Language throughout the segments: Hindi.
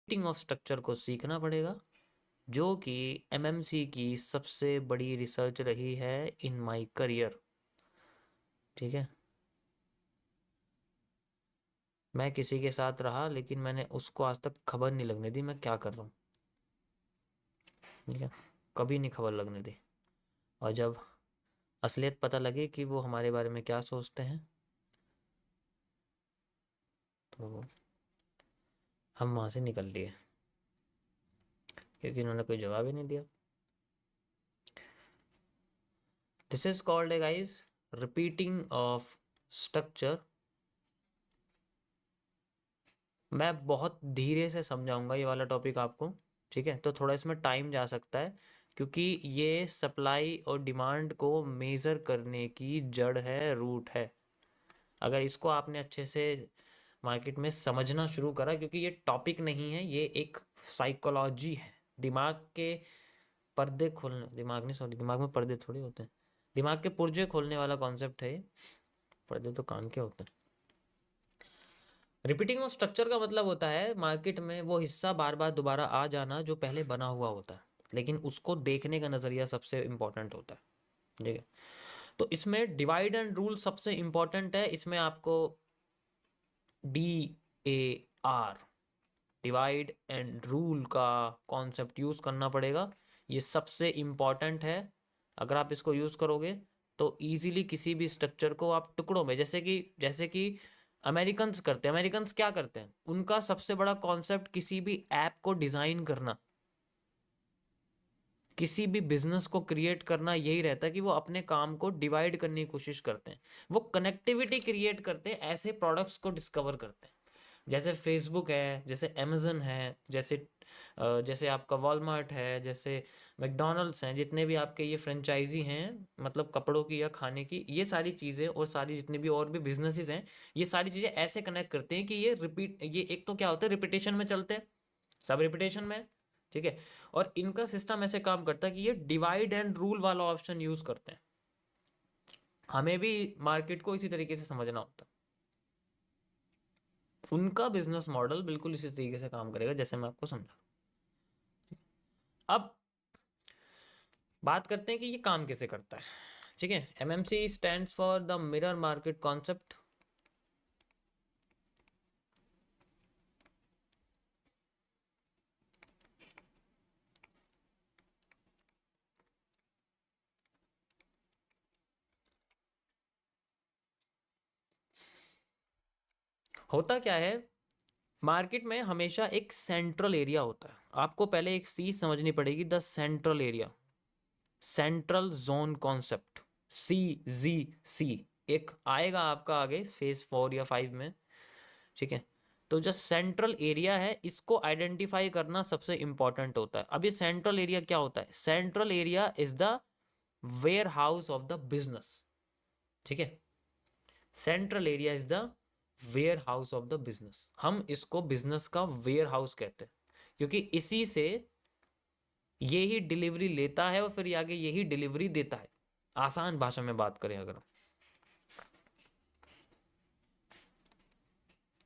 रिपीटिंग ऑफ स्ट्रक्चर को सीखना पड़ेगा, जो कि एमएमसी की सबसे बड़ी रिसर्च रही है इन माय करियर। ठीक है, मैं किसी के साथ रहा लेकिन मैंने उसको आज तक खबर नहीं लगने दी मैं क्या कर रहा हूँ। ठीक है, कभी नहीं खबर लगने दी। और जब असलियत पता लगे कि वो हमारे बारे में क्या सोचते हैं, तो हम वहाँ से निकल लिए, क्योंकि उन्होंने कोई जवाब ही नहीं दिया। This is called a guys repeating of structure. मैं बहुत धीरे से समझाऊंगा ये वाला टॉपिक आपको। ठीक है, तो थोड़ा इसमें टाइम जा सकता है, क्योंकि ये सप्लाई और डिमांड को मेज़र करने की जड़ है, रूट है। अगर इसको आपने अच्छे से मार्केट में समझना शुरू करा, क्योंकि ये टॉपिक नहीं है, ये एक साइकोलॉजी है। दिमाग के पर्दे खोलने, दिमाग नहीं सॉरी, दिमाग में पर्दे थोड़ी होते हैं, दिमाग के पुर्जे खोलने वाला कॉन्सेप्ट है ये। पर्दे तो कान के होते हैं। रिपीटिंग ऑफ स्ट्रक्चर का मतलब होता है मार्केट में वो हिस्सा बार बार दोबारा आ जाना जो पहले बना हुआ होता है, लेकिन उसको देखने का नज़रिया सबसे इंपॉर्टेंट होता है। ठीक है, तो इसमें डिवाइड एंड रूल सबसे इंपॉर्टेंट है। इसमें आपको DAR, डिवाइड एंड रूल का कॉन्सेप्ट यूज़ करना पड़ेगा। ये सबसे इम्पॉर्टेंट है। अगर आप इसको यूज़ करोगे तो इजीली किसी भी स्ट्रक्चर को आप टुकड़ों में, जैसे कि अमेरिकन्स करते हैं। अमेरिकन्स क्या करते हैं, उनका सबसे बड़ा कॉन्सेप्ट किसी भी ऐप को डिज़ाइन करना, किसी भी बिजनेस को क्रिएट करना, यही रहता है कि वो अपने काम को डिवाइड करने की कोशिश करते हैं। वो कनेक्टिविटी क्रिएट करते हैं, ऐसे प्रोडक्ट्स को डिस्कवर करते हैं। जैसे फेसबुक है, जैसे अमेजन है, जैसे आपका वॉलमार्ट है, जैसे मैकडोनल्ड्स हैं, जितने भी आपके ये फ्रेंचाइजी हैं, मतलब कपड़ों की या खाने की, ये सारी चीज़ें और सारी जितने भी और भी बिजनेसेस हैं, ये सारी चीज़ें ऐसे कनेक्ट करते हैं कि ये एक तो क्या होता है, रिपीटेशन में चलते हैं, सब रिपीटेशन में। ठीक है, और इनका सिस्टम ऐसे काम करता है कि ये डिवाइड एंड रूल वाला ऑप्शन यूज करते हैं। हमें भी मार्केट को इसी तरीके से समझना होता है। उनका बिजनेस मॉडल बिल्कुल इसी तरीके से काम करेगा जैसे मैं आपको समझा। अब बात करते हैं कि ये काम कैसे करता है। ठीक है, MMC stands for the mirror market concept. होता क्या है, मार्केट में हमेशा एक सेंट्रल एरिया होता है। आपको पहले एक चीज समझनी पड़ेगी, the central area, central zone concept, CZC, एक आएगा आपका आगे फेज 4 या 5 में। ठीक है, तो जो सेंट्रल एरिया है इसको आइडेंटिफाई करना सबसे इंपॉर्टेंट होता है। अब ये सेंट्रल एरिया क्या होता है, central area is the warehouse of the business. ठीक है, central area is the warehouse of the business. हम इसको बिजनेस का वेयर हाउस कहते हैं, क्योंकि इसी से ये ही डिलीवरी लेता है और फिर आगे यही डिलीवरी देता है। आसान भाषा में बात करें अगर,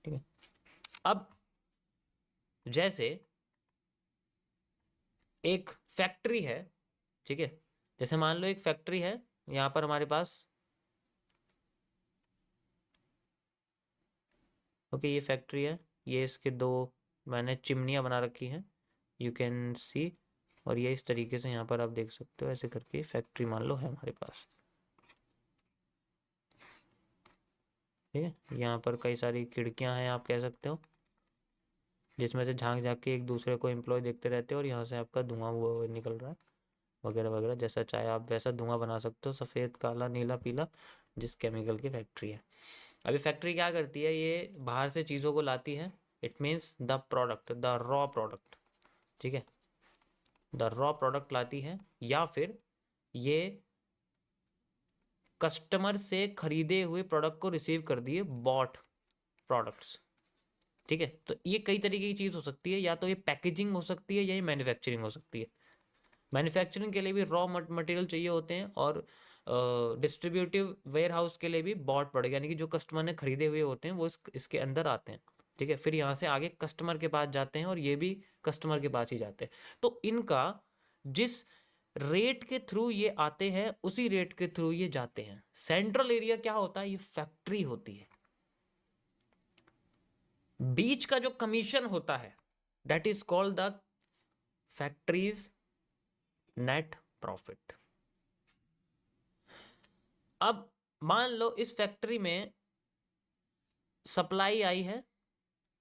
ठीक है। अब जैसे एक फैक्ट्री है, ठीक है, जैसे मान लो एक फैक्ट्री है, यहां पर हमारे पास, ओके, ये फैक्ट्री है, ये इसके दो मैंने चिमनियां बना रखी हैं, यू कैन सी। और ये इस तरीके से यहाँ पर आप देख सकते हो, ऐसे करके फैक्ट्री मान लो है हमारे पास। ठीक है, यहाँ पर कई सारी खिड़कियां हैं आप कह सकते हो, जिसमें से झांक झांक के एक दूसरे को एम्प्लॉय देखते रहते हो, और यहाँ से आपका धुआं वो निकल रहा है, वगैरह वगैरह। जैसा चाहे आप वैसा धुआं बना सकते हो, सफ़ेद, काला, नीला, पीला, जिस केमिकल की फैक्ट्री है। अभी फैक्ट्री क्या करती है, ये बाहर से चीज़ों को लाती है। It means the product, the raw product. ठीक है, द रॉ प्रोडक्ट लाती है, या फिर ये कस्टमर से खरीदे हुए प्रोडक्ट को रिसीव कर दिए, बॉट प्रोडक्ट्स। ठीक है, तो ये कई तरीके की चीज़ हो सकती है, या तो ये पैकेजिंग हो सकती है या ये मैन्युफैक्चरिंग हो सकती है। मैन्युफैक्चरिंग के लिए भी रॉ मटेरियल चाहिए होते हैं, और डिस्ट्रीब्यूटिव वेयर हाउस के लिए भी बॉट पड़ेगा, यानी कि जो कस्टमर ने खरीदे हुए होते हैं वो इसके अंदर आते हैं। ठीक है, फिर यहाँ से आगे कस्टमर के पास जाते हैं और ये भी कस्टमर के पास ही जाते हैं। तो इनका जिस रेट के थ्रू ये आते हैं उसी रेट के थ्रू ये जाते हैं। सेंट्रल एरिया क्या होता है, ये फैक्ट्री होती है। बीच का जो कमीशन होता है that is called the factories net profit. अब मान लो इस फैक्ट्री में सप्लाई आई है,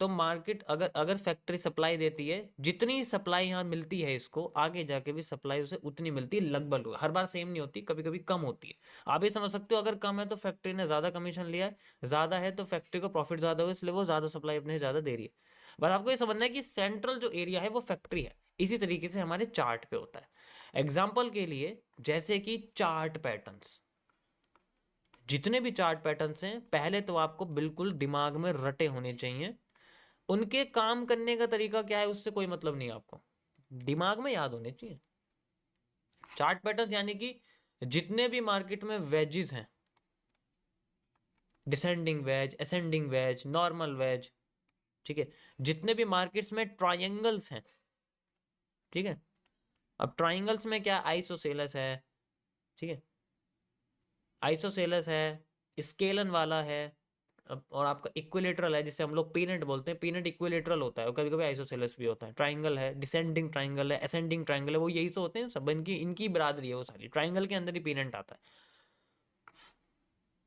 तो मार्केट अगर अगर फैक्ट्री सप्लाई देती है, जितनी सप्लाई यहाँ मिलती है इसको, आगे जाके भी सप्लाई उसे उतनी मिलती है लगभग। हर बार सेम नहीं होती, कभी कभी कम होती है। आप ये समझ सकते हो, अगर कम है तो फैक्ट्री ने ज्यादा कमीशन लिया है, ज्यादा है तो फैक्ट्री को प्रॉफिट ज्यादा हो, इसलिए वो ज्यादा सप्लाई अपने ज्यादा दे रही है। बस आपको ये समझना है कि सेंट्रल जो एरिया है वो फैक्ट्री है। इसी तरीके से हमारे चार्ट पे होता है। एग्जाम्पल के लिए जैसे कि चार्ट पैटर्न्स, जितने भी चार्ट पैटर्न्स हैं पहले तो आपको बिल्कुल दिमाग में रटे होने चाहिए। उनके काम करने का तरीका क्या है उससे कोई मतलब नहीं, आपको दिमाग में याद होने चाहिए। चार्ट पैटर्न यानी कि जितने भी मार्केट में वेजेस हैं, descending wedge, ascending wedge, normal wedge, ठीक है, जितने भी मार्केट्स में ट्रायंगल्स हैं, ठीक है। अब ट्रायंगल्स में क्या, आइसोसेलस है, ठीक है, आइसोसेलस है, स्केलन वाला है, और आपका इक्विलेटरल है जिसे हम लोग पीनट बोलते हैं। पीनट इक्विलेटरल होता है और कभी कभी आइसोसेलस भी होता है। ट्राइंगल है, डिसेंडिंग ट्राइंगल है, असेंडिंग ट्राइंगल है, वो यही तो होते हैं सब, इनकी इनकी बरादरी है वो सारी। ट्राइंगल के अंदर ही पीनट आता है।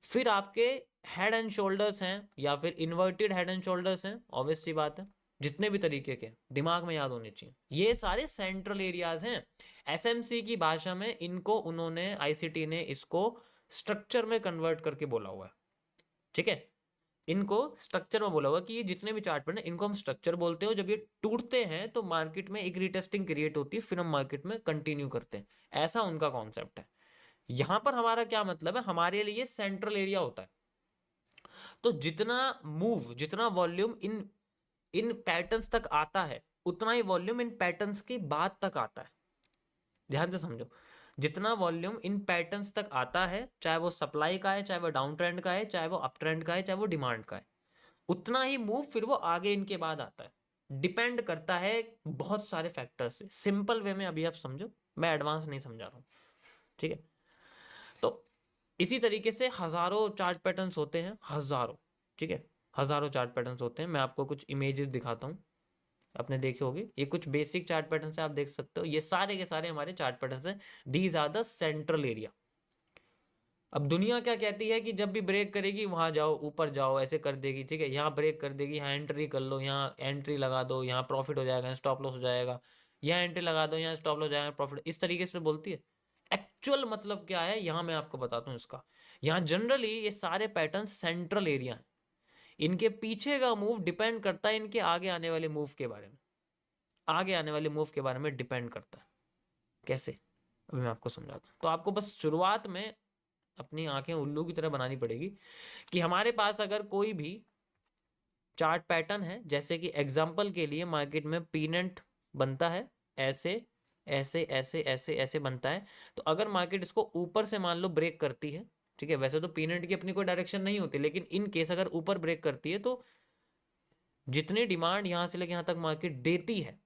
फिर आपके हेड एंड शोल्डर्स हैं या फिर इन्वर्टेड हेड एंड शोल्डर्स हैं, ऑब्वियस सी बात है। जितने भी तरीके के दिमाग में याद होने चाहिए, ये सारे सेंट्रल एरियाज हैं। एसएमसी की भाषा में इनको उन्होंने, आईसीटी ने इसको स्ट्रक्चर में कन्वर्ट करके बोला हुआ है, ठीक है। इनको स्ट्रक्चर में बोला हुआ कि ये जितने भी चार्ट पर इनको हम स्ट्रक्चर बोलते हैं। जब ये टूटते हैं तो मार्केट में एक रीटेस्टिंग क्रिएट होती है, फिर हम मार्केट में कंटिन्यू करते हैं। ऐसा उनका कॉन्सेप्ट है। यहां पर हमारा क्या मतलब है, हमारे लिए सेंट्रल एरिया होता है। तो जितना मूव, जितना वॉल्यूम इन इन पैटर्न्स तक आता है, उतना ही वॉल्यूम इन पैटर्न्स के बाद तक आता है। ध्यान से समझो, जितना वॉल्यूम इन पैटर्न्स तक आता है, चाहे वो सप्लाई का है, चाहे वो डाउन ट्रेंड का है, चाहे वो अप ट्रेंड का है, चाहे वो डिमांड का है, उतना ही मूव फिर वो आगे इनके बाद आता है। डिपेंड करता है बहुत सारे फैक्टर्स से। सिंपल वे में अभी आप समझो, मैं एडवांस नहीं समझा रहा हूं, ठीक है। तो इसी तरीके से हजारों चार्ट पैटर्न्स होते हैं, हजारों, ठीक है, हजारों चार्ट पैटर्न्स होते हैं। मैं आपको कुछ इमेजेस दिखाता हूँ, आपने देखे होंगे। ये कुछ बेसिक चार्ट पैटर्न से आप देख सकते हो, ये सारे के सारे हमारे चार्ट पैटर्न हैं। These are the central area. अब दुनिया क्या कहती है कि जब भी ब्रेक करेगी वहां जाओ, ऊपर जाओ, ऐसे कर देगी, ठीक है। यहाँ ब्रेक कर देगी, यहाँ एंट्री कर लो, यहाँ एंट्री लगा दो, यहाँ प्रॉफिट हो जाएगा, स्टॉप लॉस हो जाएगा, यहाँ एंट्री लगा दो, यहाँ स्टॉप लॉस हो जाएगा, प्रॉफिट, इस तरीके से बोलती है। एक्चुअल मतलब क्या है यहाँ मैं आपको बताता हूँ इसका। यहाँ जनरली ये सारे पैटर्न सेंट्रल एरिया है। इनके पीछे का मूव डिपेंड करता है इनके आगे आने वाले मूव के बारे में, आगे आने वाले मूव के बारे में डिपेंड करता है। कैसे, अभी मैं आपको समझाता हूँ। तो आपको बस शुरुआत में अपनी आंखें उल्लू की तरह बनानी पड़ेगी कि हमारे पास अगर कोई भी चार्ट पैटर्न है, जैसे कि एग्जांपल के लिए मार्केट में पीनट बनता है, ऐसे ऐसे ऐसे ऐसे ऐसे बनता है। तो अगर मार्केट इसको ऊपर से मान लो ब्रेक करती है, ठीक है, वैसे तो पीनट की अपनी कोई डायरेक्शन नहीं होती, लेकिन इन केस अगर ऊपर ब्रेक करती है तो जितनी डिमांड यहां से लेकर यहां तक मार्केट देती है,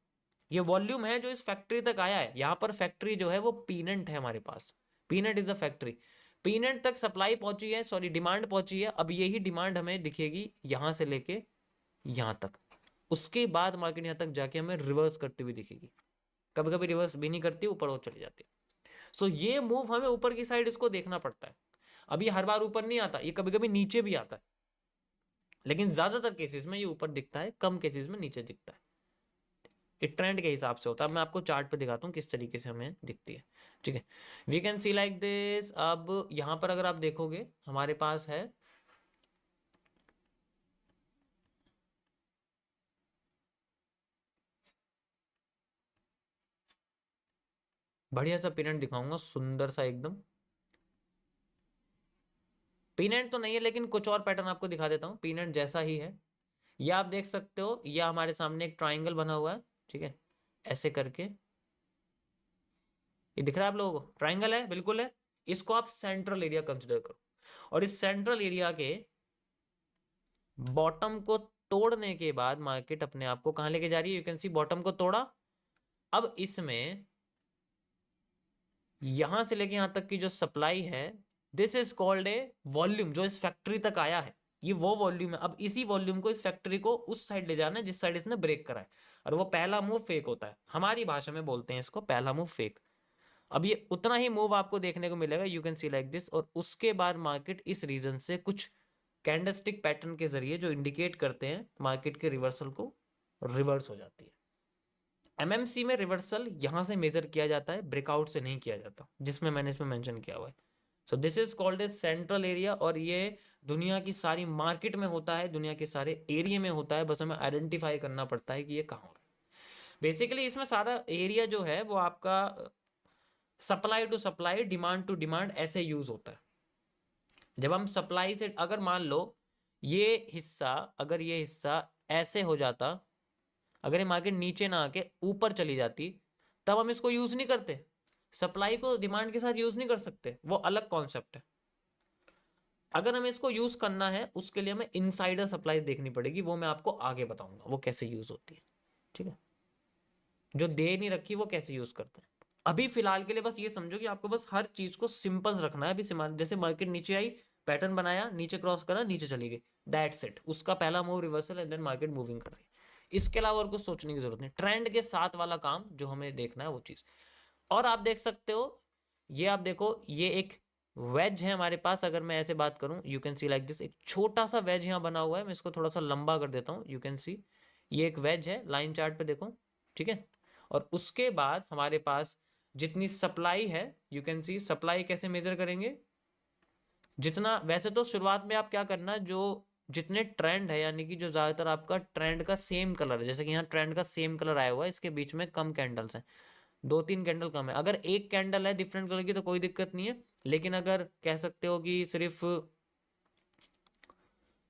ये वॉल्यूम है जो इस फैक्ट्री तक आया है। यहाँ पर फैक्ट्री जो है वो पीनट है हमारे पास, peanut is the factory. Peanut तक सप्लाई पहुंची है, सॉरी डिमांड पहुंची है। अब यही डिमांड हमें दिखेगी यहां से लेके यहां तक, उसके बाद मार्केट यहां तक जाके हमें रिवर्स करती हुई दिखेगी। कभी कभी रिवर्स भी नहीं करती, ऊपर वो चली जाती है। सो ये मूव हमें ऊपर की साइड इसको देखना पड़ता है। अब ये हर बार ऊपर नहीं आता, ये कभी कभी नीचे भी आता है, लेकिन ज्यादातर केसेस में ये ऊपर दिखता है, कम केसेस में नीचे दिखता है। ये ट्रेंड के हिसाब से होता है। मैं आपको चार्ट पे दिखाता हूँ किस तरीके से हमें दिखती है, ठीक है। We can see like this. अब यहां पर अगर आप देखोगे हमारे पास है बढ़िया सा पिनेंट दिखाऊंगा, सुंदर सा एकदम। पिनेंट तो नहीं है लेकिन कुछ और पैटर्न आपको दिखा देता हूँ, पिनेंट जैसा ही है। ये आप देख सकते हो, ये हमारे सामने एक ट्राइंगल बना हुआ है, ठीक है, ऐसे करके। ये दिख रहा है आप लोगों को, ट्राइंगल है, बिल्कुल है। इसको आप सेंट्रल एरिया कंसिडर करो, और इस सेंट्रल एरिया के बॉटम को तोड़ने के बाद मार्केट अपने आप को कहां लेके जा रही है, यू कैन सी बॉटम को तोड़ा। अब इसमें यहां से लेके यहां तक की जो सप्लाई है, this is called a volume, जो इस फैक्ट्री तक आया है, ये वो वॉल्यूम है। अब इसी वॉल्यूम को इस फैक्ट्री को उस साइड ले जाना है जिस साइड इसने ब्रेक करा है, और वो पहला मूव फेक होता है, हमारी भाषा में बोलते हैं इसको पहला मूव फेक। अब ये उतना ही मूव आपको देखने को मिलेगा, you can see like this, और उसके बाद मार्केट इस रीजन से कुछ कैंडलस्टिक पैटर्न के जरिए जो इंडिकेट करते हैं मार्केट के रिवर्सल को, रिवर्स हो जाती है। एमएमसी में रिवर्सल यहां से मेजर किया जाता है, ब्रेकआउट से नहीं किया जाता, जिसमें मैंने इसमें मेंशन किया हुआ है। So this is called a central area, और ये दुनिया की सारी मार्केट में होता है, दुनिया के सारे एरिया में होता है, बस हमें आइडेंटिफाई करना पड़ता है कि ये कहाँ हो रहा है। बेसिकली इसमें सारा एरिया जो है वो आपका supply to supply, demand to demand ऐसे यूज होता है। जब हम सप्लाई से, अगर मान लो ये हिस्सा, अगर ये हिस्सा ऐसे हो जाता, अगर ये मार्केट नीचे ना आके ऊपर चली जाती, तब हम इसको यूज नहीं करते, सप्लाई को डिमांड के साथ यूज नहीं कर सकते, वो अलग कॉन्सेप्ट है। अगर हमें इसको यूज करना है उसके लिए हमें इनसाइडर सप्लाई देखनी पड़ेगी, वो मैं आपको आगे बताऊंगा वो कैसे यूज होती है, ठीक है। जो दे नहीं रखी वो कैसे यूज करते हैं। अभी फिलहाल के लिए बस ये समझो कि आपको बस हर चीज को सिंपल रखना है। अभी जैसे मार्केट नीचे आई, पैटर्न बनाया, नीचे क्रॉस करा, नीचे चली गई, दैट्स इट, उसका पहला move reversal and then market moving कर रही है। इसके अलावा और कुछ सोचने की जरूरत नहीं, ट्रेंड के साथ वाला काम जो हमें देखना है वो चीज। और आप देख सकते हो, ये आप देखो, ये एक वेज है हमारे पास, अगर मैं ऐसे बात करूं, you can see like this, एक छोटा सा वेज यहाँ बना हुआ है, मैं इसको थोड़ा सा लंबा कर देता हूँ, यू कैन सी, ये एक वेज है, लाइन चार्ट पे देखो, ठीक है। और उसके बाद हमारे पास जितनी सप्लाई है, यू कैन सी, सप्लाई कैसे मेजर करेंगे, जितना, वैसे तो शुरुआत में आप क्या करना, जो जितने ट्रेंड है, यानी कि जो ज्यादातर आपका ट्रेंड का सेम कलर है, जैसे कि यहाँ ट्रेंड का सेम कलर आया हुआ है, इसके बीच में कम कैंडल्स हैं, 2-3 कैंडल कम है, अगर एक कैंडल है डिफरेंट कलर की तो कोई दिक्कत नहीं है, लेकिन अगर कह सकते हो कि सिर्फ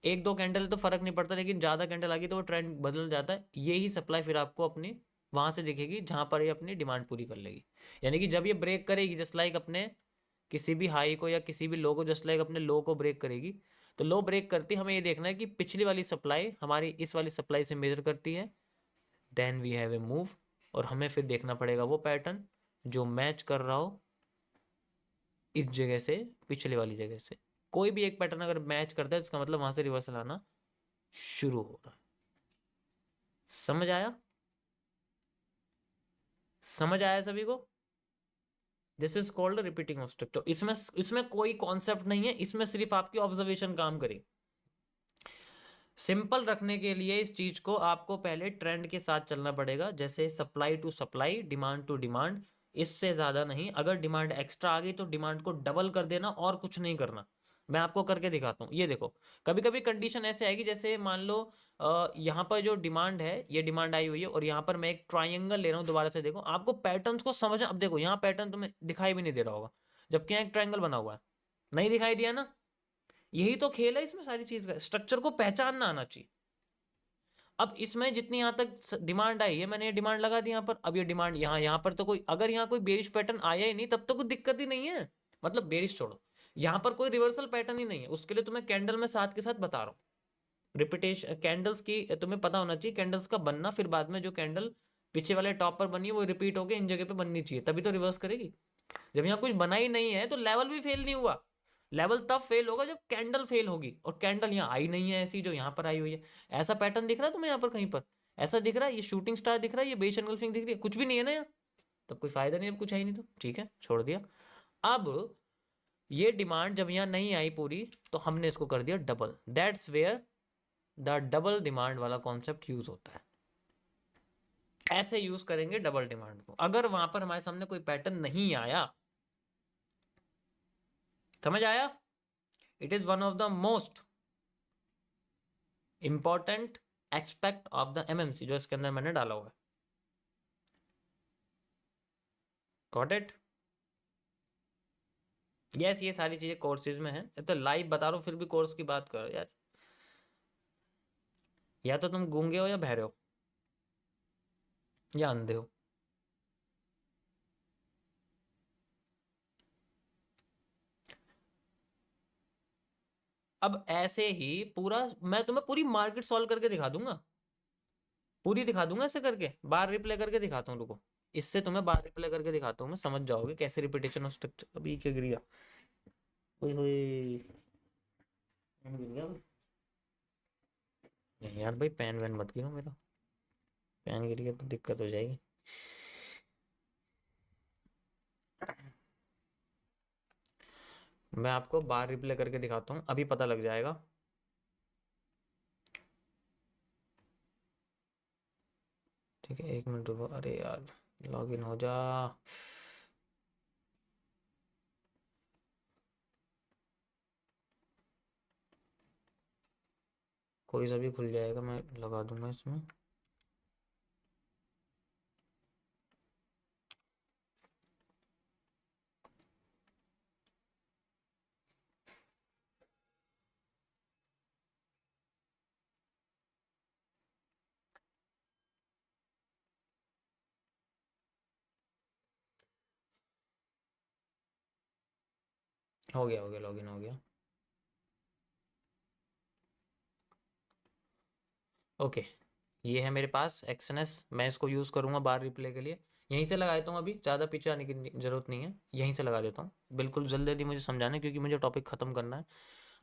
1-2 कैंडल तो फर्क नहीं पड़ता, लेकिन ज्यादा कैंडल आ गई तो वो ट्रेंड बदल जाता है। यही सप्लाई फिर आपको अपनी वहां से दिखेगी जहां पर ये अपनी डिमांड पूरी कर लेगी, यानी कि जब ये ब्रेक करेगी, जस्ट लाइक अपने किसी भी हाई को या किसी भी लो को, जस्ट लाइक अपने लो को ब्रेक करेगी, तो लो ब्रेक करती हमें ये देखना है कि पिछली वाली सप्लाई हमारी इस वाली सप्लाई से मेजर करती है, then we have a move, और हमें फिर देखना पड़ेगा वो पैटर्न जो मैच कर रहा हो इस जगह से, पिछले वाली जगह से। कोई भी एक पैटर्न अगर मैच करता है इसका मतलब वहां से रिवर्सल आना शुरू हो रहा है। समझ आया, समझ आया सभी को? This is called repeating of structure. इसमें इसमें कोई कॉन्सेप्ट नहीं है, इसमें सिर्फ आपकी ऑब्जर्वेशन काम करे। सिंपल रखने के लिए इस चीज को आपको पहले ट्रेंड के साथ चलना पड़ेगा, जैसे supply to supply, demand to demand, इससे ज्यादा नहीं। अगर डिमांड एक्स्ट्रा आ गई तो डिमांड को डबल कर देना और कुछ नहीं करना। मैं आपको करके दिखाता हूँ, ये देखो, कभी कभी कंडीशन ऐसे आएगी, जैसे मान लो यहाँ पर जो डिमांड है, ये डिमांड आई हुई है, और यहाँ पर मैं एक ट्राइंगल ले रहा हूँ, दोबारा से देखो, आपको पैटर्न्स को समझना। अब देखो यहाँ पैटर्न तुम्हें दिखाई भी नहीं दे रहा होगा, जबकि यहाँ एक ट्राइंगल बना हुआ है, नहीं दिखाई दिया ना। यही तो खेल है इसमें, सारी चीज का स्ट्रक्चर को पहचानना आना चाहिए। अब इसमें जितनी यहां तक डिमांड आई है, मैंने ये डिमांड लगा दी यहाँ पर, अब ये डिमांड यहाँ, यहाँ पर तो कोई, अगर यहाँ कोई बेरिश पैटर्न आया ही नहीं तब तो कोई दिक्कत ही नहीं है, मतलब बेरिश छोड़ो, यहाँ पर कोई रिवर्सल पैटर्न ही नहीं है, उसके लिए तुम्हें कैंडल में साथ के साथ बता रहा हूँ। रिपीटेशन कैंडल्स की तुम्हें पता होना चाहिए, कैंडल्स का बनना, फिर बाद में जो कैंडल पीछे वाले टॉप पर बनी है वो रिपीट होकर इन जगह पे बननी चाहिए, तभी तो रिवर्स करेगी। जब यहाँ कुछ बना ही नहीं है तो लेवल भी फेल नहीं हुआ। लेवल तब फेल होगा जब कैंडल फेल होगी, और कैंडल यहाँ आई नहीं है ऐसी जो यहाँ पर आई हुई है। ऐसा पैटर्न दिख रहा है तुम्हें यहाँ पर कहीं पर? ऐसा दिख रहा है? ये शूटिंग स्टार दिख रहा है? ये बेस एनगल्फिंग दिख रही है? कुछ भी नहीं है ना यहाँ, तब कोई फायदा नहीं, अब कुछ है ही नहीं तो ठीक है, छोड़ दिया। अब ये डिमांड जब यहाँ नहीं आई पूरी, तो हमने इसको कर दिया double, that's where the double demand वाला कॉन्सेप्ट यूज होता है। ऐसे यूज करेंगे डबल डिमांड को, अगर वहां पर हमारे सामने कोई पैटर्न नहीं आया। समझ आया? It is one of the most important aspect of the MMC जो इसके अंदर मैंने डाला हुआ है। Got it? यस, ये सारी चीजें कोर्सेज में है, तो लाइव बता रहा हूं फिर भी कोर्स की बात करो यार, या तो तुम गूंगे हो या बहरे हो या अंधे हो। अब ऐसे ही पूरा मैं तुम्हें पूरी मार्केट सॉल्व करके दिखा दूंगा, पूरी दिखा दूंगा ऐसे करके, बार रिप्ले करके दिखाता हूँ, रुको। इससे तुम्हें बार रिप्ले करके दिखाता हूँ मैं, समझ जाओगे कैसे रिपीटेशन ऑफ स्ट्रक्चर। अभी क्या गिर गया, ओए होए, पेन गिर गया अभी। नहीं यार भाई, पेन वैन मत गिरो मेरा, पेन गिर गया तो दिक्कत हो जाएगी। मैं आपको बार रिप्ले करके दिखाता हूँ, अभी पता लग जाएगा। ठीक है, 1 मिनट रुको, अरे यार लॉग इन हो जा। कोई सा भी खुल जाएगा, मैं लगा दूंगा इसमें। हो गया लॉग इन हो गया। ओके, ये है मेरे पास एक्सएनएस, मैं इसको यूज़ करूँगा बार रिप्ले के लिए। यहीं से लगा देता हूँ, अभी ज़्यादा पीछे आने की ज़रूरत नहीं है, यहीं से लगा देता हूँ। बिल्कुल जल्दी जल्दी मुझे समझाना है, क्योंकि मुझे टॉपिक ख़त्म करना है।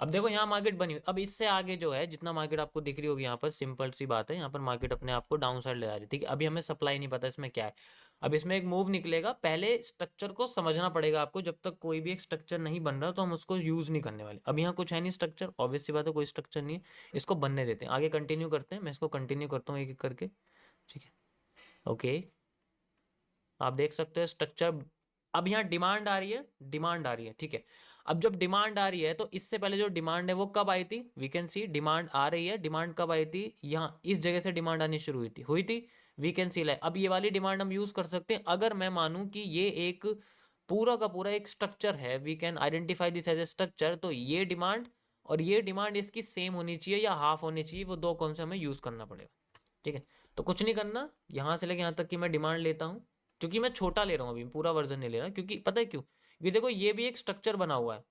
अब देखो यहाँ मार्केट बनी हुई, अब इससे आगे जो है जितना मार्केट आपको दिख रही होगी यहाँ पर, सिंपल सी बात है, यहाँ पर मार्केट अपने आप को डाउन साइड ले जा रही है। ठीक है, अभी हमें सप्लाई नहीं पता इसमें क्या है। अब इसमें एक मूव निकलेगा, पहले स्ट्रक्चर को समझना पड़ेगा आपको। जब तक कोई भी एक स्ट्रक्चर नहीं बन रहा तो हम उसको यूज नहीं करने वाले। अब यहाँ कुछ है नहीं स्ट्रक्चर, ऑब्वियस सी बात है, कोई स्ट्रक्चर नहीं है, इसको बनने देते हैं, आगे कंटिन्यू करते हैं। मैं इसको कंटिन्यू करता हूँ एक एक करके। ठीक है, ओके, आप देख सकते हो स्ट्रक्चर। अब यहाँ डिमांड आ रही है, डिमांड आ रही है, ठीक है। अब जब डिमांड आ रही है तो इससे पहले जो डिमांड है वो कब आई थी, वी कैन सी डिमांड आ रही है। डिमांड कब आई थी, यहाँ इस जगह से डिमांड आनी शुरू हुई थी, वी कैन सी लाइक। अब ये वाली डिमांड हम यूज कर सकते हैं, अगर मैं मानूं कि ये एक पूरा का पूरा एक स्ट्रक्चर है, we can identify this as a structure. तो ये डिमांड और ये डिमांड इसकी सेम होनी चाहिए या हाफ होनी चाहिए, वो दो कौन से हमें यूज करना पड़ेगा। ठीक है, तो कुछ नहीं करना, यहाँ से लेके यहाँ तक की मैं डिमांड लेता हूँ, क्योंकि मैं छोटा ले रहा हूँ अभी, पूरा वर्जन नहीं ले रहा, क्योंकि पता है क्यों, क्योंकि देखो ये भी एक स्ट्रक्चर बना हुआ है,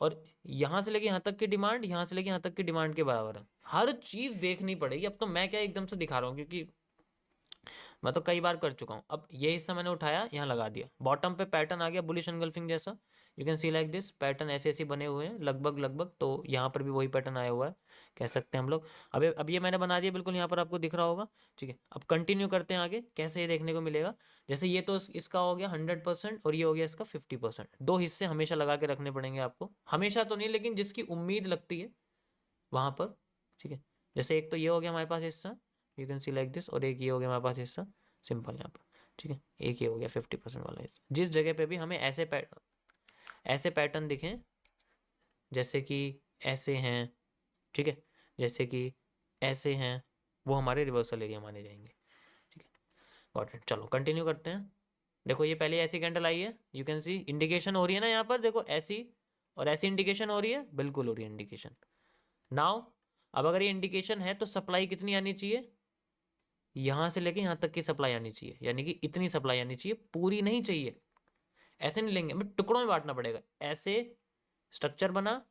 और यहाँ से लेके यहाँ तक की डिमांड, यहाँ से लेके यहाँ तक की डिमांड के बराबर है। हर चीज देखनी पड़ेगी। अब तो मैं क्या एकदम से दिखा रहा हूँ, क्योंकि मैं तो कई बार कर चुका हूँ। अब ये हिस्सा मैंने उठाया, यहाँ लगा दिया, बॉटम पे पैटर्न आ गया बुलिश एंगल्फिंग जैसा। You can see like this, pattern ऐसे ऐसे बने हुए हैं लगभग लगभग, तो यहाँ पर भी वही पैटर्न आया हुआ है, कह सकते हैं हम लोग। अब ये मैंने बना दिया बिल्कुल, यहाँ पर आपको दिख रहा होगा। ठीक है, अब कंटिन्यू करते हैं आगे, कैसे ये देखने को मिलेगा। जैसे ये तो इसका हो गया 100% और ये हो गया इसका 50%। दो हिस्से हमेशा लगा के रखने पड़ेंगे आपको, हमेशा तो नहीं, लेकिन जिसकी उम्मीद लगती है वहां पर। ठीक है, जैसे एक तो ये हो गया हमारे पास हिस्सा, you can see like this, और एक ये हो गया हमारे पास हिस्सा, सिंपल यहाँ पर। ठीक है, एक ये हो गया 50% वाला हिस्सा। जिस जगह पे भी हमें ऐसे पैटर्न दिखें, जैसे कि ऐसे हैं, ठीक है, जैसे कि ऐसे हैं, वो हमारे रिवर्सल एरिया माने जाएंगे। ठीक है, गॉट इट। चलो कंटिन्यू करते हैं। देखो ये पहले ऐसी कैंडल आई है, यू कैन सी इंडिकेशन हो रही है ना यहाँ पर, देखो ऐसी और ऐसी इंडिकेशन हो रही है, बिल्कुल हो रही है इंडिकेशन। नाउ अब अगर ये इंडिकेशन है तो सप्लाई कितनी आनी चाहिए, यहां से लेके यहां तक की सप्लाई आनी चाहिए, यानी कि इतनी सप्लाई आनी चाहिए, पूरी नहीं चाहिए। ऐसे नहीं लेंगे, हमें टुकड़ों में बांटना पड़ेगा। ऐसे स्ट्रक्चर बना,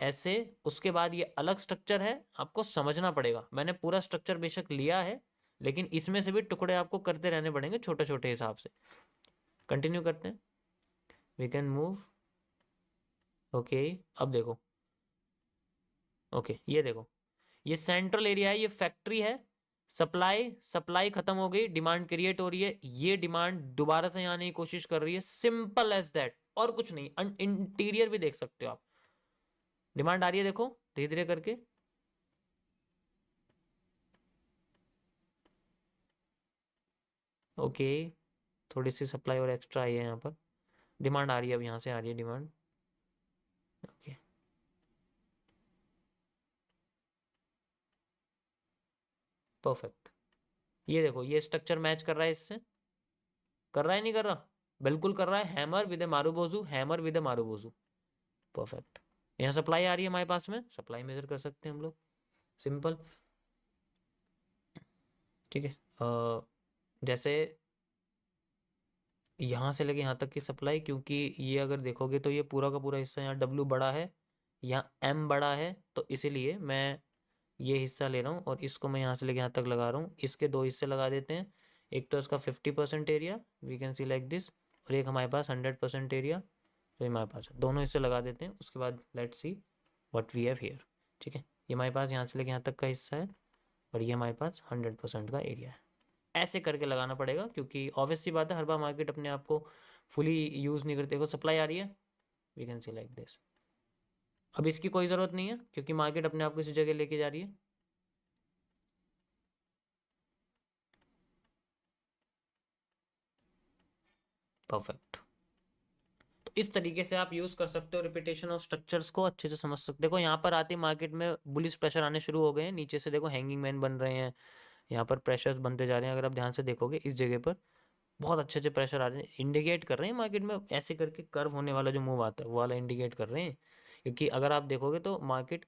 ऐसे, उसके बाद ये अलग स्ट्रक्चर है, आपको समझना पड़ेगा। मैंने पूरा स्ट्रक्चर बेशक लिया है, लेकिन इसमें से भी टुकड़े आपको करते रहने पड़ेंगे छोटे छोटे हिसाब से। कंटिन्यू करते हैं, वी कैन मूव। ओके, अब देखो, ओके ये देखो, ये सेंट्रल एरिया है, ये फैक्ट्री है। सप्लाई सप्लाई खत्म हो गई, डिमांड क्रिएट हो रही है, ये डिमांड दोबारा से आने की कोशिश कर रही है, सिंपल एज दैट, और कुछ नहीं। इंटीरियर भी देख सकते हो आप, डिमांड आ रही है, देखो धीरे धीरे करके। ओके, थोड़ी सी सप्लाई और एक्स्ट्रा आई है यहाँ पर, डिमांड आ रही है, अब यहाँ से आ रही है डिमांड। Okay, perfect. ये देखो, ये स्ट्रक्चर मैच कर रहा है इससे, कर रहा है नहीं कर रहा, बिल्कुल कर रहा है। Hammer with A marubozu, hammer with A marubozu, perfect. यहाँ सप्लाई आ रही है हमारे पास में, सप्लाई मेजर कर सकते हैं हम लोग, सिंपल। ठीक है, जैसे यहाँ से लेके यहाँ तक की सप्लाई, क्योंकि ये अगर देखोगे तो ये पूरा का पूरा हिस्सा यहाँ डब्ल्यू बड़ा है, यहाँ m बड़ा है तो इसीलिए मैं ये हिस्सा ले रहा हूँ और इसको मैं यहाँ से लेके यहाँ तक लगा रहा हूँ। इसके दो हिस्से लगा देते हैं, एक तो इसका 50% area, we can see like this, और एक हमारे पास 100% एरिया, तो ये हमारे पास है। दोनों हिस्से लगा देते हैं, उसके बाद let's see what we have here. ठीक है, ये हमारे पास यहाँ से लेके यहाँ तक का हिस्सा है और ये हमारे पास 100% का एरिया है। ऐसे करके लगाना पड़ेगा, क्योंकि ऑब्वियस सी बात है हर बार मार्केट अपने आप को फुली यूज़ नहीं करती। देखो सप्लाई आ रही है, we can see like this. अब इसकी कोई ज़रूरत नहीं है क्योंकि मार्केट अपने आप को इसी जगह लेके जा रही है। परफेक्ट। तो इस तरीके से आप यूज़ कर सकते हो रिपीटेशन ऑफ स्ट्रक्चर्स को, अच्छे से समझ सकते हो। देखो यहाँ पर आते मार्केट में बुलिश प्रेशर आने शुरू हो गए हैं, नीचे से देखो हैंगिंग मैन बन रहे हैं, यहाँ पर प्रेशर्स बनते जा रहे हैं। अगर आप ध्यान से देखोगे इस जगह पर बहुत अच्छे अच्छे प्रेशर आ रहे हैं, इंडिकेट कर रहे हैं मार्केट में ऐसे करके कर्व होने वाला जो मूव आता है वो वाला इंडिकेट कर रहे हैं। क्योंकि अगर आप देखोगे तो मार्केट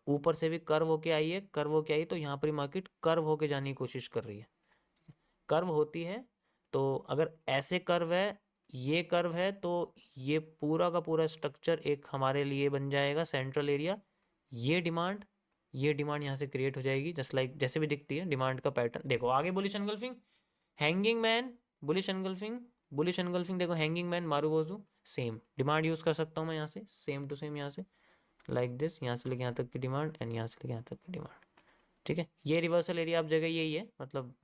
ऊपर से भी कर्व होके आई है, कर्व होके आई, तो यहाँ पर मार्केट कर्व होके जाने की कोशिश कर रही है। कर्व होती है तो अगर ऐसे कर्व है, ये कर्व है, तो ये पूरा का पूरा स्ट्रक्चर एक हमारे लिए बन जाएगा सेंट्रल एरिया। ये डिमांड यहाँ से क्रिएट हो जाएगी, जस्ट लाइक जैसे भी दिखती है डिमांड का पैटर्न। देखो आगे bullish engulfing, hanging man, bullish engulfing, bullish engulfing, देखो hanging man, marubozu, same demand use कर सकता हूँ मैं यहाँ से, सेम टू सेम यहाँ से लाइक दिस, यहाँ से लेके यहाँ तक की डिमांड एंड यहाँ से लेके यहाँ तक की डिमांड। ठीक है, ये रिवर्सल एरिया आप जगह यही है, मतलब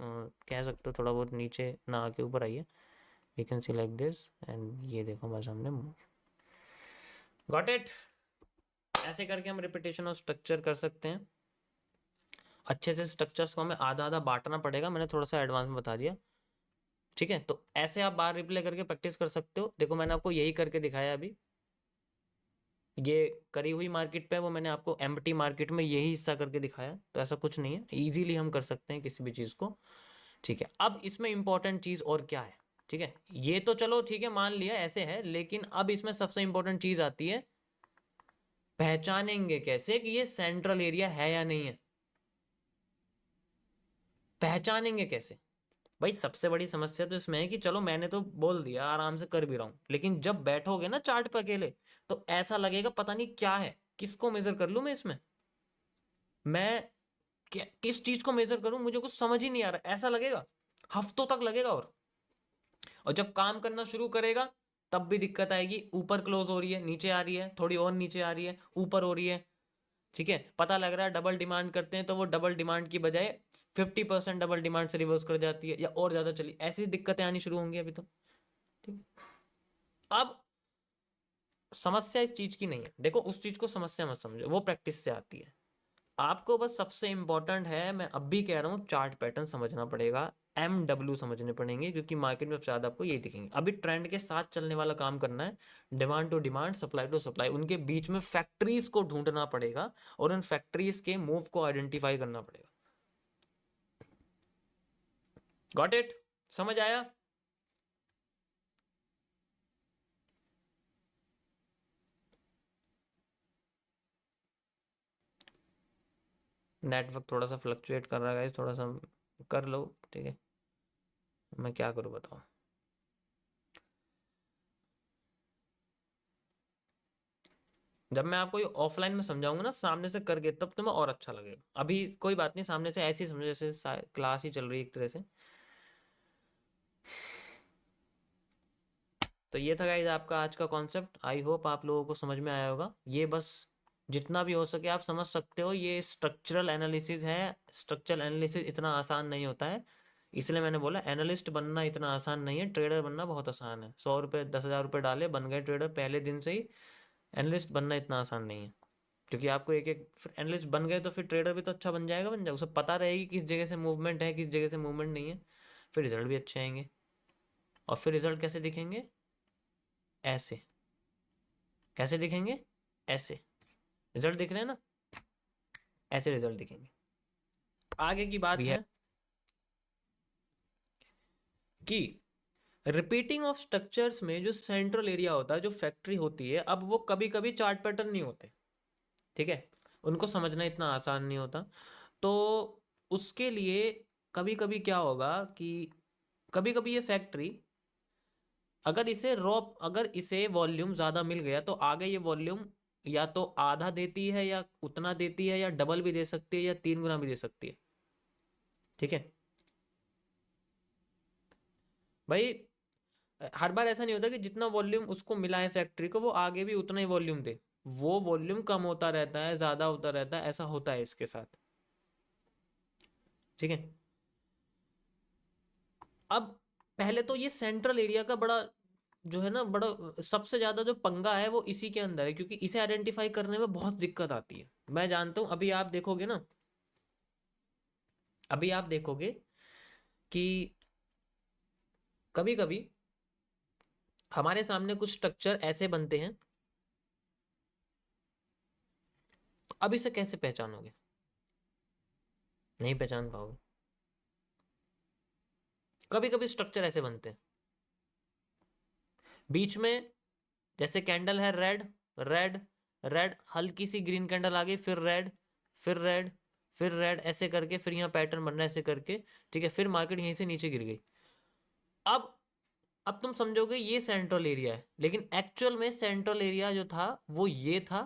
कह सकते हो थोड़ा बहुत नीचे ना आके ऊपर आइए, we can see like this and ये देखो बस हमने मूव। Got it. ऐसे करके हम रिपीटेशन ऑफ स्ट्रक्चर कर सकते हैं। अच्छे से स्ट्रक्चर्स को हमें आधा आधा बांटना पड़ेगा, मैंने थोड़ा सा एडवांस में बता दिया। ठीक है, तो ऐसे आप बार रिप्ले करके प्रैक्टिस कर सकते हो। देखो मैंने आपको यही करके दिखाया अभी, ये करी हुई मार्केट पे, वो मैंने आपको एम्प्टी मार्केट में यही हिस्सा करके दिखाया, तो ऐसा कुछ नहीं है, इजीली हम कर सकते हैं किसी भी चीज़ को। ठीक है, अब इसमें इंपॉर्टेंट चीज़ और क्या है। ठीक है, ये तो चलो ठीक है मान लिया ऐसे है, लेकिन अब इसमें सबसे इंपॉर्टेंट चीज़ आती है, पहचानेंगे कैसे कि ये सेंट्रल एरिया है या नहीं है। पहचानेंगे कैसे भाई? सबसे बड़ी समस्या तो इसमें है कि चलो मैंने तो बोल दिया, आराम से कर भी रहा हूं, लेकिन जब बैठोगे ना चार्ट पे अकेले तो ऐसा लगेगा पता नहीं क्या है, किसको मेजर कर लूं मैं इसमें, मैं किस चीज को मेजर करूं, मुझे कुछ समझ ही नहीं आ रहा, ऐसा लगेगा, हफ्तों तक लगेगा। और जब काम करना शुरू करेगा तब भी दिक्कत आएगी, ऊपर क्लोज हो रही है, नीचे आ रही है, थोड़ी और नीचे आ रही है, ऊपर हो रही है। ठीक है, पता लग रहा है डबल डिमांड करते हैं तो वो डबल डिमांड की बजाय 50% डबल डिमांड से रिवर्स कर जाती है या और ज्यादा चली, ऐसी दिक्कतें आनी शुरू होंगी अभी तो। ठीक है, अब समस्या इस चीज की नहीं है, देखो उस चीज को समस्या मत समझो, वो प्रैक्टिस से आती है। आपको बस सबसे इंपॉर्टेंट है, मैं अब भी कह रहा हूँ, चार्ट पैटर्न समझना पड़ेगा, MW समझने पड़ेंगे, क्योंकि मार्केट में शायद आपको ये दिखेंगे। अभी ट्रेंड के साथ चलने वाला काम करना है, demand to demand, supply to supply, उनके बीच में फैक्ट्रीज को ढूंढना पड़ेगा और उन फैक्ट्रीज के मूव को आइडेंटिफाई करना पड़ेगा। Got it? समझ आया? नेटवर्क थोड़ा सा फ्लक्चुएट कर रहा है, थोड़ा सा कर लो। ठीक है, मैं क्या करूँ बताओ। जब मैं आपको ये ऑफलाइन में समझाऊंगा ना सामने से करके, तब तुम्हें और अच्छा लगेगा। अभी कोई बात नहीं, सामने से ऐसे ही समझो जैसे क्लास ही चल रही है एक तरह से। तो ये था गाइज आपका आज का कॉन्सेप्ट, आई होप आप लोगों को समझ में आया होगा। ये बस जितना भी हो सके आप समझ सकते हो, ये स्ट्रक्चरल एनालिसिस है। स्ट्रक्चरल एनालिसिस इतना आसान नहीं होता है, इसलिए मैंने बोला एनालिस्ट बनना इतना आसान नहीं है, ट्रेडर बनना बहुत आसान है। 100 रुपये 10,000 रुपये डाले बन गए ट्रेडर पहले दिन से ही। एनालिस्ट बनना इतना आसान नहीं है, क्योंकि आपको एक एक एनालिस्ट बन गए तो फिर ट्रेडर भी तो अच्छा बन जाएगा, बन जाएगा, उसे पता रहेगी किस जगह से मूवमेंट है, किस जगह से मूवमेंट नहीं है, फिर रिजल्ट भी अच्छे आएंगे। और फिर रिजल्ट कैसे दिखेंगे? ऐसे। कैसे दिखेंगे? ऐसे। रिजल्ट दिख रहे हैं ना, ऐसे रिजल्ट दिखेंगे। आगे की बात है कि रिपीटिंग ऑफ स्ट्रक्चर्स में जो सेंट्रल एरिया होता है, जो फैक्ट्री होती है, अब वो कभी कभी चार्ट पैटर्न नहीं होते। ठीक है, उनको समझना इतना आसान नहीं होता, तो उसके लिए कभी कभी क्या होगा कि कभी कभी ये फैक्ट्री, अगर इसे वॉल्यूम ज्यादा मिल गया तो आगे ये वॉल्यूम या तो आधा देती है या उतना देती है, या डबल भी दे सकती है, या 3 गुना भी दे सकती है। ठीक है भाई, हर बार ऐसा नहीं होता कि जितना वॉल्यूम उसको मिला है फैक्ट्री को वो आगे भी उतना ही वॉल्यूम दे। वो वॉल्यूम कम होता रहता है, ज्यादा होता रहता है, ऐसा होता है इसके साथ। ठीक है। अब पहले तो ये सेंट्रल एरिया का बड़ा जो है ना, बड़ा सबसे ज्यादा जो पंगा है वो इसी के अंदर है, क्योंकि इसे आइडेंटिफाई करने में बहुत दिक्कत आती है। मैं जानता हूं, अभी आप देखोगे ना, अभी आप देखोगे कि कभी कभी हमारे सामने कुछ स्ट्रक्चर ऐसे बनते हैं। अब इसे कैसे पहचानोगे? नहीं पहचान पाओगे। कभी कभी स्ट्रक्चर ऐसे बनते हैं, बीच में जैसे कैंडल है, रेड रेड रेड, हल्की सी ग्रीन कैंडल आ गई, फिर रेड, फिर रेड, फिर रेड, ऐसे करके फिर यहाँ पैटर्न बन रहा है ऐसे करके। ठीक है, फिर मार्केट यहीं से नीचे गिर गई। अब अब तुम समझोगे ये सेंट्रल एरिया है, लेकिन एक्चुअल में सेंट्रल एरिया जो था वो ये था।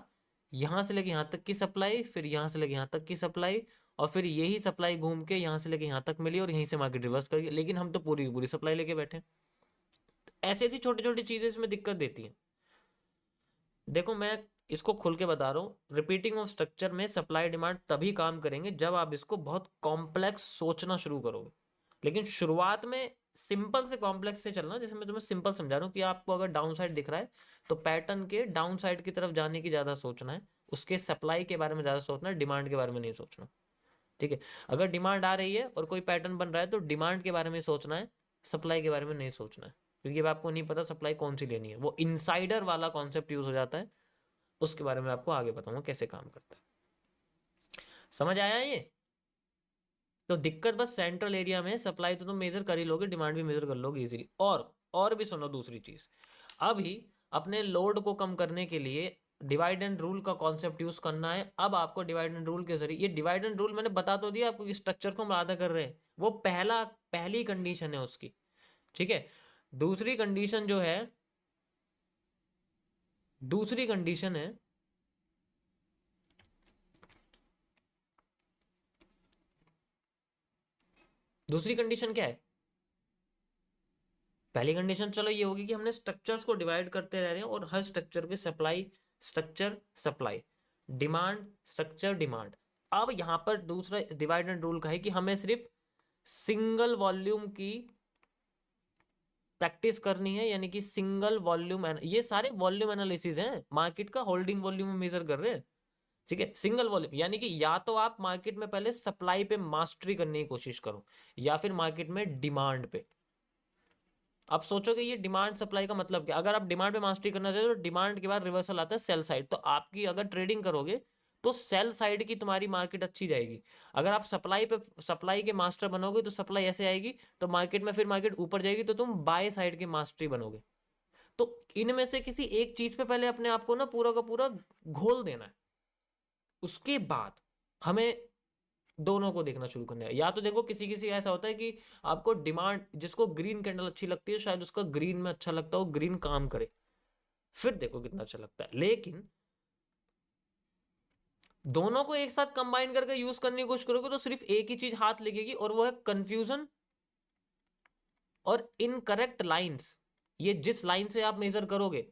यहां से लेके यहां तक की सप्लाई, फिर यहां से लेके यहां तक की सप्लाई, और फिर यही सप्लाई घूम के यहां से लेके यहां तक मिली और यहीं से मार्केट रिवर्स कर गई, लेकिन हम तो पूरी की पूरी सप्लाई लेके बैठे हैं। ऐसी ऐसी छोटी छोटी चीजें इसमें दिक्कत देती हैं। देखो मैं इसको खुल के बता रहा हूँ, रिपीटिंग ऑफ स्ट्रक्चर में सप्लाई डिमांड तभी काम करेंगे जब आप इसको बहुत कॉम्प्लेक्स सोचना शुरू करोगे। लेकिन शुरुआत में सिंपल से कॉम्प्लेक्स से चलना। जैसे मैं तुम्हें सिंपल समझा रहा हूँ कि आपको अगर डाउन साइड दिख रहा है तो पैटर्न के डाउन साइड की तरफ जाने की ज्यादा सोचना है, उसके सप्लाई के बारे में ज्यादा सोचना है, डिमांड के बारे में नहीं सोचना। ठीक है। अगर डिमांड आ रही है और कोई पैटर्न बन रहा है तो डिमांड के बारे में सोचना है, सप्लाई के बारे में नहीं सोचना है, क्योंकि अब आपको नहीं पता सप्लाई कौन सी लेनी है। वो इनसाइडर वाला कॉन्सेप्ट यूज हो जाता है। उसके बारे में आपको आगे बताऊंगा कैसे काम करता है। समझ आया ये? तो दिक्कत बस सेंट्रल एरिया में, सप्लाई तो तुम मेजर कर ही लोगे, डिमांड भी मेजर कर लोगे इजीली। और भी सुनो दूसरी चीज। अभी अपने लोड को कम करने के लिए डिवाइड एंड रूल का कॉन्सेप्ट यूज करना है। अब आपको डिवाइड एंड रूल के जरिए, ये डिवाइड एंड रूल मैंने बता तो दिया आपको कि स्ट्रक्चर को हम आधा कर रहे हैं, वो पहली कंडीशन है उसकी। ठीक है। दूसरी कंडीशन जो है, दूसरी कंडीशन है, दूसरी कंडीशन क्या है? पहली कंडीशन चलो ये होगी कि हमने स्ट्रक्चर्स को डिवाइड करते रह रहे हैं और हर स्ट्रक्चर के supply, structure supply, demand structure demand. अब यहां पर दूसरा डिवाइड एंड रूल का है कि हमें सिर्फ सिंगल वॉल्यूम की प्रैक्टिस करनी है, यानी कि सिंगल वॉल्यूम। ये सारे वॉल्यूम एनालिसिस हैं, मार्केट का होल्डिंग वॉल्यूम मेजर कर रहे हैं। ठीक है, सिंगल वॉल्यूम यानी कि या तो आप मार्केट में पहले सप्लाई पे मास्टरी करने की कोशिश करो, या फिर मार्केट में डिमांड पे। आप सोचोगे ये डिमांड सप्लाई का मतलब क्या? अगर आप डिमांड पे मास्टरी करना चाहते हो तो डिमांड के बाद रिवर्सल आता है सेल साइड, तो आपकी अगर ट्रेडिंग करोगे तो सेल साइड की तुम्हारी मार्केट अच्छी जाएगी। अगर आप सप्लाई पे, सप्लाई के मास्टर बनोगे तो सप्लाई ऐसे आएगी तो मार्केट में, फिर मार्केट ऊपर जाएगी तो तुम बाय साइड की मास्टरी बनोगे। तो इनमें से किसी एक चीज पे पहले अपने आप को ना पूरा का पूरा घोल देना है, उसके बाद हमें दोनों को देखना शुरू करना है। या तो देखो किसी किसी का ऐसा होता है कि आपको डिमांड, जिसको ग्रीन कैंडल अच्छी लगती है, शायद उसका ग्रीन में अच्छा लगता हो, ग्रीन काम करे, फिर देखो कितना अच्छा लगता है। लेकिन दोनों को एक साथ कंबाइन करके यूज करने की कोशिश करोगे तो सिर्फ एक ही चीज हाथ लगेगी, और वो है कंफ्यूजन और इनकरेक्ट लाइंस। ये जिस लाइन से आप मेजर करोगे,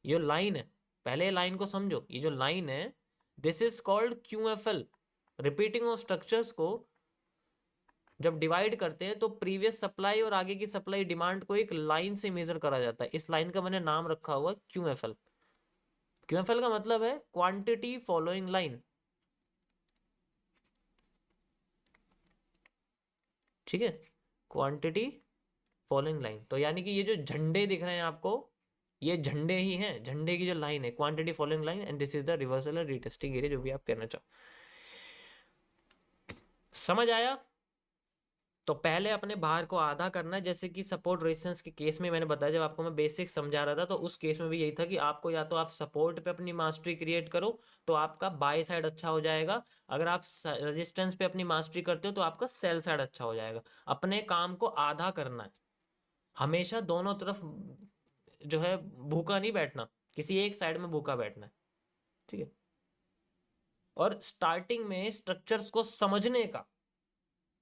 ये लाइन है, पहले लाइन को समझो, ये जो लाइन है this is called QFL। Repeating of structures को जब डिवाइड करते हैं तो प्रीवियस सप्लाई और आगे की सप्लाई डिमांड को एक लाइन से मेजर करा जाता है। इस लाइन का मैंने नाम रखा हुआ QFL। QFL का मतलब है क्वांटिटी फॉलोइंग लाइन। ठीक है, क्वांटिटी फॉलोइंग लाइन, तो यानी कि ये जो झंडे दिख रहे हैं आपको, ये झंडे ही हैं, झंडे की जो लाइन है quantity following line, and this is the reversal and retesting area, जो भी आप कहना चाहो। समझ आया? तो पहले अपने भार को आधा करना है, जैसे कि सपोर्ट रेजिस्टेंस के केस में मैंने बताया, जब आपको मैं बेसिक समझा रहा था तो उस केस में भी यही था कि आपको या तो आप सपोर्ट पे अपनी मास्टरी क्रिएट करो तो आपका बाय साइड अच्छा हो जाएगा, अगर आप रेजिस्टेंस पे अपनी मास्टरी करते हो तो आपका सेल साइड अच्छा हो जाएगा। अपने काम को आधा करना है, हमेशा दोनों तरफ जो है भूखा नहीं बैठना, किसी एक साइड में भूखा बैठना है। ठीक है। और स्टार्टिंग में स्ट्रक्चर्स को समझने का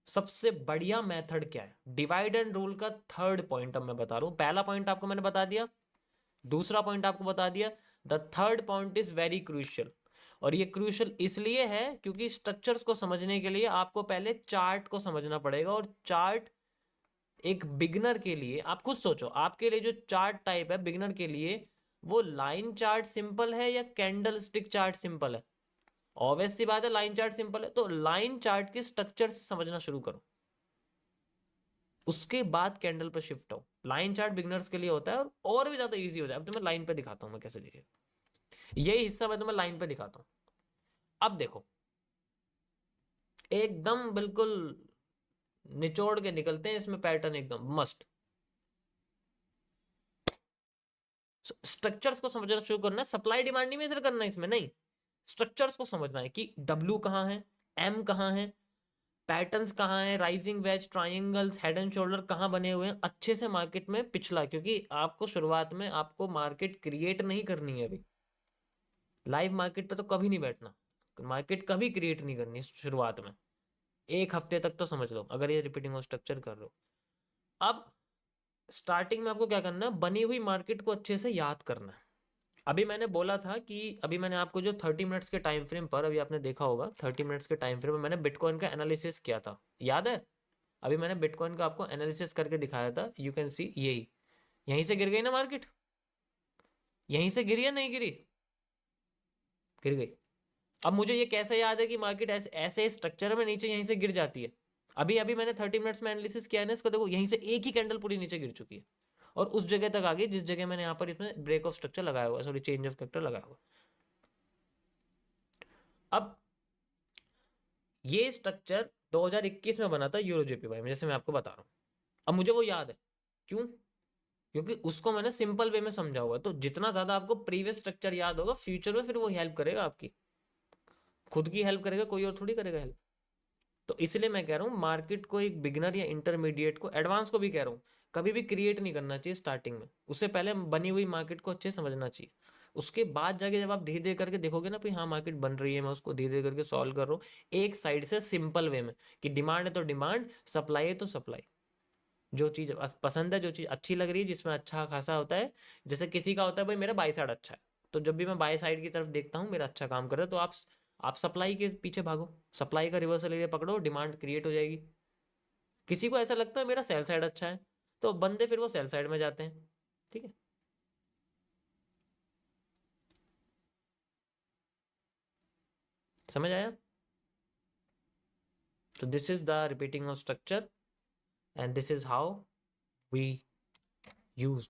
सबसे बढ़िया मेथड क्या है, डिवाइड एंड रूल का थर्ड पॉइंट अब मैं बता रहा हूं। पहला पॉइंट आपको मैंने बता दिया, दूसरा पॉइंट आपको बता दिया, the third point is very crucial. और ये क्रूशियल इसलिए है क्योंकि स्ट्रक्चर्स को समझने के लिए आपको पहले चार्ट को समझना पड़ेगा। और चार्ट एक बिगनर के लिए, आप खुद सोचो, आपके लिए जो चार्ट टाइप है बिगनर के लिए, वो लाइन चार्ट सिंपल है या कैंडल स्टिक चार्ट सिंपल है? ऑब्वियस सी बात है लाइन चार्ट सिंपल है। तो लाइन चार्ट के स्ट्रक्चर से समझना शुरू करो, उसके बाद कैंडल पर शिफ्ट हो। लाइन चार्ट बिगनर्स के लिए होता है और भी ज्यादा इजी हो जाए। अब तुम्हें लाइन पे दिखाता हूं मैं कैसे दिखेगा, यही हिस्सा मैं तुम्हें लाइन पे दिखाता हूं। अब देखो, एकदम बिल्कुल निचोड़ के निकलते हैं इसमें, पैटर्न एकदम मस्त। स्ट्रक्चर्स को समझना शुरू करना है, सप्लाई डिमांड नहीं मेजर करना है इसमें, नहीं, स्ट्रक्चर्स को समझना है कि डब्ल्यू कहाँ है, एम कहाँ है, पैटर्न्स कहाँ है, rising veg, triangles, head and shoulder कहाँ बने हुए हैं अच्छे से मार्केट में पिछला। क्योंकि आपको शुरुआत में आपको मार्केट क्रिएट नहीं करनी है अभी, लाइव मार्केट पे तो कभी नहीं बैठना, मार्केट कभी क्रिएट नहीं करनी शुरुआत में। एक हफ्ते तक तो समझ लो अगर ये रिपीटिंग ऑफ स्ट्रक्चर कर रहे हो। अब स्टार्टिंग में आपको क्या करना है, बनी हुई मार्केट को अच्छे से याद करना है। अभी मैंने बोला था कि अभी मैंने आपको जो 30 मिनट्स के टाइम फ्रेम पर, अभी आपने देखा होगा 30 मिनट्स के टाइम फ्रेम में मैंने बिटकॉइन का एनालिसिस किया था, याद है? अभी मैंने बिटकॉइन का आपको एनालिसिस करके दिखाया था, यू कैन सी, यही यहीं से गिर गई ना मार्केट, यहीं से गिरी या नहीं गिरी? गिर गई। अब मुझे ये कैसे याद है कि मार्केट ऐसे ऐसे स्ट्रक्चर में नीचे यहीं से गिर जाती है? अभी अभी मैंने 30 मिनट्स में एनालिसिस किया है ना इसको, देखो यहीं से एक ही कैंडल पूरी नीचे गिर चुकी है और उस जगह तक आ गई जिस जगह मैंने यहाँ पर इसमें ब्रेक ऑफ स्ट्रक्चर लगाया हुआ है, सॉरी चेंज ऑफ स्ट्रक्चर लगाया हुआ। अब ये स्ट्रक्चर 2021 में बना था यूरो जेपीवाई में, जैसे मैं आपको बता रहा हूँ। अब मुझे वो याद है, क्यों? क्योंकि उसको मैंने सिंपल वे में समझा हुआ है। तो जितना ज्यादा आपको प्रीवियस स्ट्रक्चर याद होगा फ्यूचर में फिर वो हेल्प करेगा आपकी, खुद की हेल्प करेगा, कोई और थोड़ी करेगा हेल्प। तो इसलिए मैं कह रहा हूँ मार्केट को एक बिगनर या इंटरमीडिएट को, एडवांस को भी कह रहा हूँ, कभी भी क्रिएट नहीं करना चाहिए स्टार्टिंग में। उससे पहले बनी हुई मार्केट को अच्छे से समझना चाहिए। उसके बाद जाके जब आप धीरे धीरे करके देखोगे ना, भाई हाँ मार्केट बन रही है, मैं उसको धीरे धीरे करके सॉल्व कर रहा हूँ एक साइड से सिंपल वे में, कि डिमांड है तो डिमांड, सप्लाई है तो सप्लाई। जो चीज़ पसंद है, जो चीज़ अच्छी लग रही है, जिसमें अच्छा खासा होता है, जैसे किसी का होता है भाई मेरा बाई साइड अच्छा है, तो जब भी मैं बाई साइड की तरफ देखता हूँ मेरा अच्छा काम कर रहा है, तो आप सप्लाई के पीछे भागो, सप्लाई का रिवर्सल एरिया पकड़ो, डिमांड क्रिएट हो जाएगी। किसी को ऐसा लगता है मेरा सेल साइड अच्छा है, तो बंदे फिर वो सेल साइड में जाते हैं। ठीक है, समझ आया? तो this is the repeating of structure and this is how we use